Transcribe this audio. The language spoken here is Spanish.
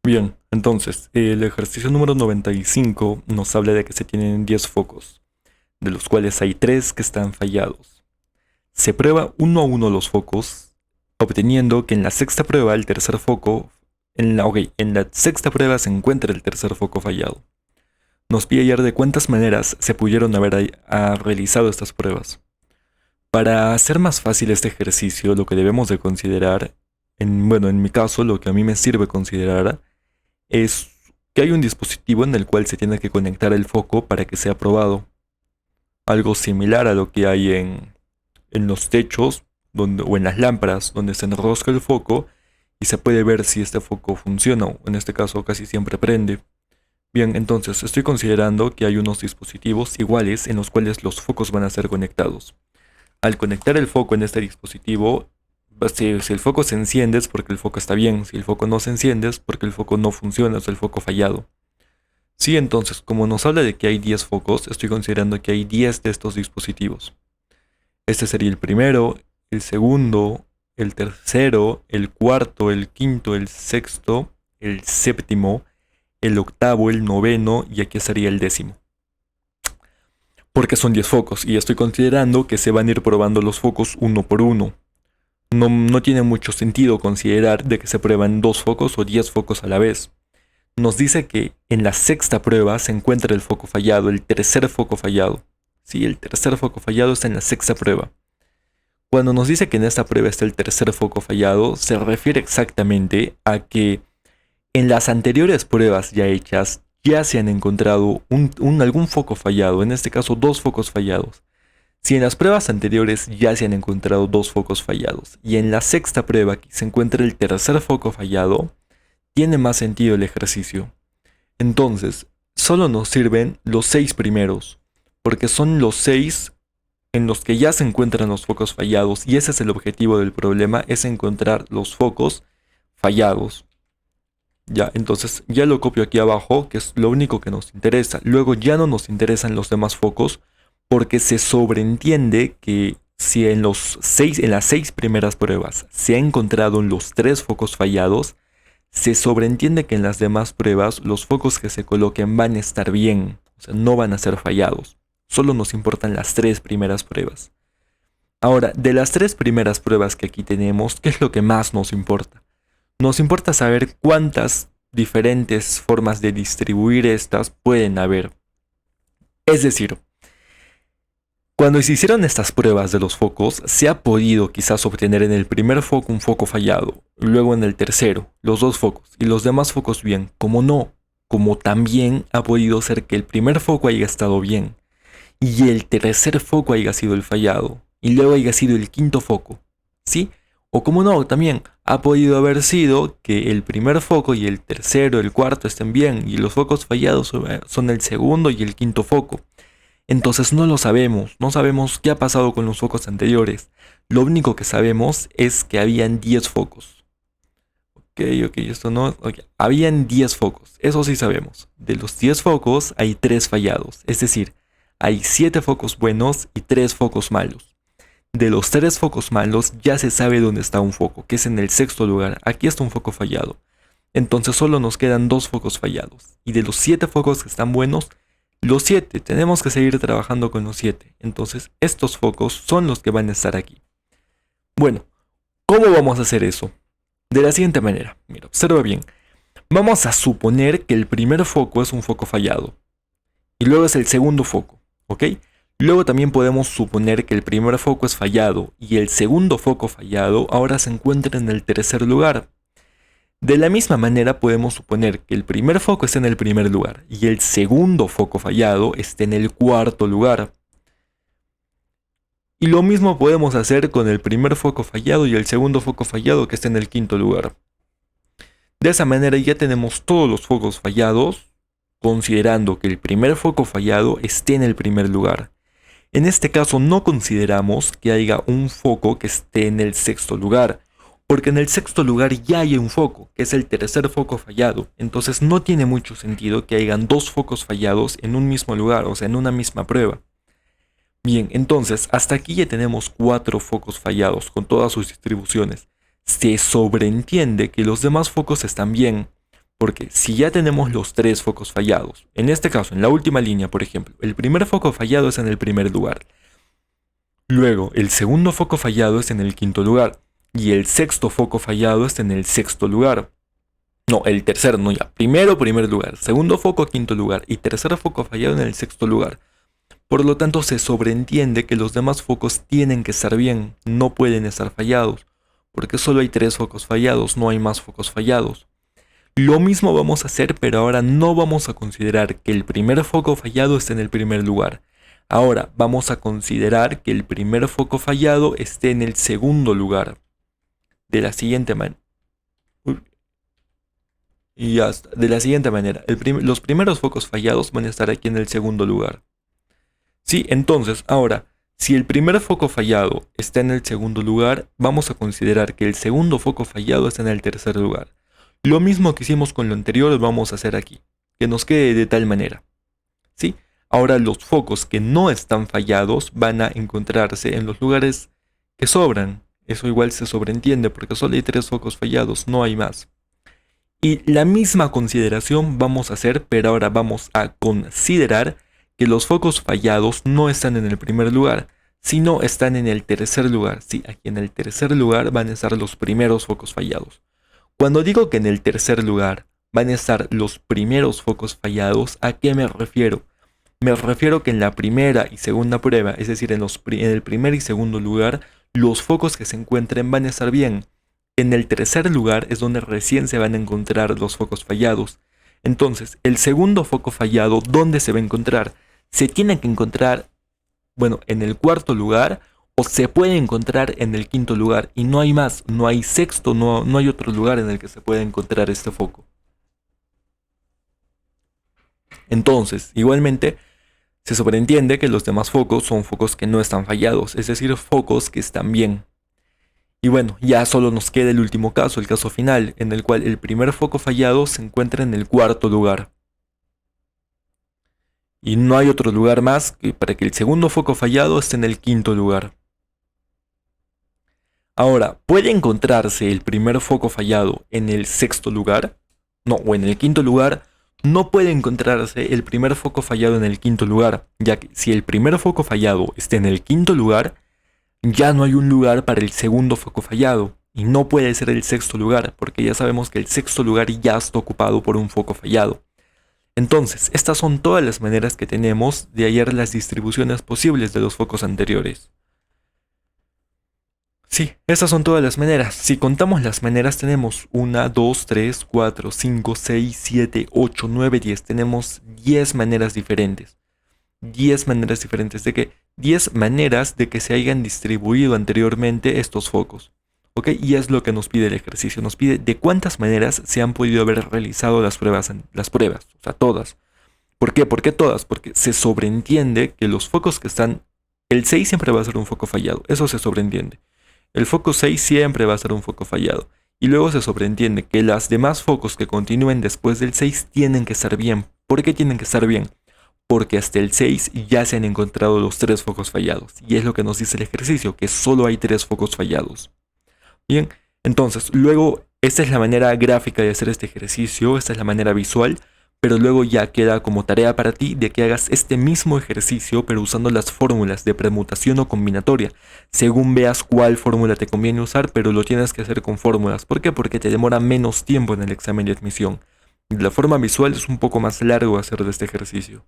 Bien, entonces, el ejercicio número 95 nos habla de que se tienen 10 focos, de los cuales hay 3 que están fallados. Se prueba uno a uno los focos, obteniendo que en la sexta prueba el tercer foco, en la sexta prueba se encuentra el tercer foco fallado. Nos pide hallar de cuántas maneras se pudieron haber realizado estas pruebas. Para hacer más fácil este ejercicio, lo que debemos de considerar, en mi caso, lo que a mí me sirve considerar es que hay un dispositivo en el cual se tiene que conectar el foco para que sea probado. Algo similar a lo que hay en los techos o en las lámparas donde se enrosca el foco y se puede ver si este foco funciona o en este caso casi siempre prende. Bien, entonces estoy considerando que hay unos dispositivos iguales en los cuales los focos van a ser conectados. Al conectar el foco en este dispositivo, si el foco se enciende es porque el foco está bien, si el foco no se enciende es porque el foco no funciona, es el foco fallado. Sí, entonces, como nos habla de que hay 10 focos, estoy considerando que hay 10 de estos dispositivos. Este sería el primero, el segundo, el tercero, el cuarto, el quinto, el sexto, el séptimo, el octavo, el noveno y aquí sería el décimo. Porque son 10 focos y estoy considerando que se van a ir probando los focos uno por uno. No tiene mucho sentido considerar de que se prueban 2 focos o 10 focos a la vez. Nos dice que en la sexta prueba se encuentra el foco fallado, el tercer foco fallado. Sí, el tercer foco fallado está en la sexta prueba. Cuando nos dice que en esta prueba está el tercer foco fallado, se refiere exactamente a que en las anteriores pruebas ya hechas ya se han encontrado algún foco fallado, en este caso 2 focos fallados. Si en las pruebas anteriores ya se han encontrado 2 focos fallados y en la sexta prueba se encuentra el tercer foco fallado, tiene más sentido el ejercicio. Entonces, solo nos sirven los 6 primeros, porque son los 6 en los que ya se encuentran los focos fallados y ese es el objetivo del problema, es encontrar los focos fallados. Ya, entonces ya lo copio aquí abajo, que es lo único que nos interesa. Luego ya no nos interesan los demás focos, porque se sobreentiende que si en las 6 primeras pruebas se han encontrado los 3 focos fallados, se sobreentiende que en las demás pruebas los focos que se coloquen van a estar bien, o sea, no van a ser fallados. Solo nos importan las 3 primeras pruebas. Ahora, de las 3 primeras pruebas que aquí tenemos, ¿qué es lo que más nos importa? Nos importa saber cuántas diferentes formas de distribuir estas pueden haber. Es decir, cuando se hicieron estas pruebas de los focos, se ha podido quizás obtener en el primer foco un foco fallado, luego en el tercero, los 2 focos y los demás focos bien, como no, como también ha podido ser que el primer foco haya estado bien y el tercer foco haya sido el fallado y luego haya sido el quinto foco, ¿sí? O como no, también ha podido haber sido que el primer foco y el tercero, el cuarto estén bien y los focos fallados son el segundo y el quinto foco. Entonces no lo sabemos, no sabemos qué ha pasado con los focos anteriores. Lo único que sabemos es que habían 10 focos. Ok, esto no... Okay. Habían 10 focos, eso sí sabemos. De los 10 focos hay 3 fallados, es decir, hay 7 focos buenos y 3 focos malos. De los 3 focos malos ya se sabe dónde está un foco, que es en el sexto lugar. Aquí está un foco fallado. Entonces solo nos quedan 2 focos fallados. Y de los 7 focos que están buenos, los 7, tenemos que seguir trabajando con los 7. Entonces, estos focos son los que van a estar aquí. Bueno, ¿cómo vamos a hacer eso? De la siguiente manera. Mira, observa bien. Vamos a suponer que el primer foco es un foco fallado. Y luego es el segundo foco, ¿ok? Luego también podemos suponer que el primer foco es fallado y el segundo foco fallado ahora se encuentra en el tercer lugar. De la misma manera podemos suponer que el primer foco está en el primer lugar y el segundo foco fallado está en el cuarto lugar. Y lo mismo podemos hacer con el primer foco fallado y el segundo foco fallado que está en el quinto lugar. De esa manera ya tenemos todos los focos fallados, considerando que el primer foco fallado esté en el primer lugar. En este caso no consideramos que haya un foco que esté en el sexto lugar, porque en el sexto lugar ya hay un foco, que es el tercer foco fallado. Entonces no tiene mucho sentido que hayan 2 focos fallados en un mismo lugar, o sea, en una misma prueba. Bien, entonces hasta aquí ya tenemos 4 focos fallados con todas sus distribuciones. Se sobreentiende que los demás focos están bien, Porque si ya tenemos los 3 focos fallados, en este caso, en la última línea, por ejemplo, el primer foco fallado es en el primer lugar. Luego, el segundo foco fallado es en el quinto lugar. Y el sexto foco fallado está en el sexto lugar. No, el tercero, no ya. Primero, primer lugar. Segundo foco, quinto lugar. Y tercer foco fallado en el sexto lugar. Por lo tanto, se sobreentiende que los demás focos tienen que estar bien. No pueden estar fallados. Porque solo hay 3 focos fallados, no hay más focos fallados. Lo mismo vamos a hacer, pero ahora no vamos a considerar que el primer foco fallado esté en el primer lugar. Ahora vamos a considerar que el primer foco fallado esté en el segundo lugar. De la siguiente manera. Y ya está. De la siguiente manera. Los primeros focos fallados van a estar aquí en el segundo lugar. Sí, entonces, ahora, si el primer foco fallado está en el segundo lugar, vamos a considerar que el segundo foco fallado está en el tercer lugar. Lo mismo que hicimos con lo anterior lo vamos a hacer aquí. Que nos quede de tal manera. ¿Sí? Ahora los focos que no están fallados van a encontrarse en los lugares que sobran. Eso igual se sobreentiende porque solo hay 3 focos fallados, no hay más. Y la misma consideración vamos a hacer, pero ahora vamos a considerar que los focos fallados no están en el primer lugar, sino están en el tercer lugar. Sí, aquí en el tercer lugar van a estar los primeros focos fallados. Cuando digo que en el tercer lugar van a estar los primeros focos fallados, ¿a qué me refiero? Me refiero que en la primera y segunda prueba, es decir, en el primer y segundo lugar, los focos que se encuentren van a estar bien. En el tercer lugar es donde recién se van a encontrar los focos fallados. Entonces, el segundo foco fallado, ¿dónde se va a encontrar? Se tiene que encontrar, bueno, en el cuarto lugar o se puede encontrar en el quinto lugar. Y no hay más, no hay sexto, no hay otro lugar en el que se pueda encontrar este foco. Entonces, igualmente, se sobreentiende que los demás focos son focos que no están fallados, es decir, focos que están bien. Y bueno, ya solo nos queda el último caso, el caso final, en el cual el primer foco fallado se encuentra en el cuarto lugar. Y no hay otro lugar más que para que el segundo foco fallado esté en el quinto lugar. Ahora, ¿puede encontrarse el primer foco fallado en el sexto lugar? No, o en el quinto lugar. No puede encontrarse el primer foco fallado en el quinto lugar, ya que si el primer foco fallado está en el quinto lugar, ya no hay un lugar para el segundo foco fallado, y no puede ser el sexto lugar, porque ya sabemos que el sexto lugar ya está ocupado por un foco fallado. Entonces, estas son todas las maneras que tenemos de hallar las distribuciones posibles de los focos anteriores. Sí, esas son todas las maneras. Si contamos las maneras tenemos 1, 2, 3, 4, 5, 6, 7, 8, 9, 10. Tenemos 10 maneras diferentes. 10 maneras diferentes de que 10 maneras de que se hayan distribuido anteriormente estos focos. ¿Ok? Y es lo que nos pide el ejercicio. Nos pide de cuántas maneras se han podido haber realizado las pruebas. O sea, todas. ¿Por qué? ¿Por qué todas? Porque se sobreentiende que los focos que están... El 6 siempre va a ser un foco fallado. Eso se sobreentiende. El foco 6 siempre va a ser un foco fallado. Y luego se sobreentiende que los demás focos que continúen después del 6 tienen que estar bien. ¿Por qué tienen que estar bien? Porque hasta el 6 ya se han encontrado los 3 focos fallados. Y es lo que nos dice el ejercicio, que solo hay 3 focos fallados. Bien, entonces, luego, esta es la manera gráfica de hacer este ejercicio, esta es la manera visual, pero luego ya queda como tarea para ti de que hagas este mismo ejercicio, pero usando las fórmulas de permutación o combinatoria, según veas cuál fórmula te conviene usar, pero lo tienes que hacer con fórmulas. ¿Por qué? Porque te demora menos tiempo en el examen de admisión. De la forma visual es un poco más largo hacer de este ejercicio.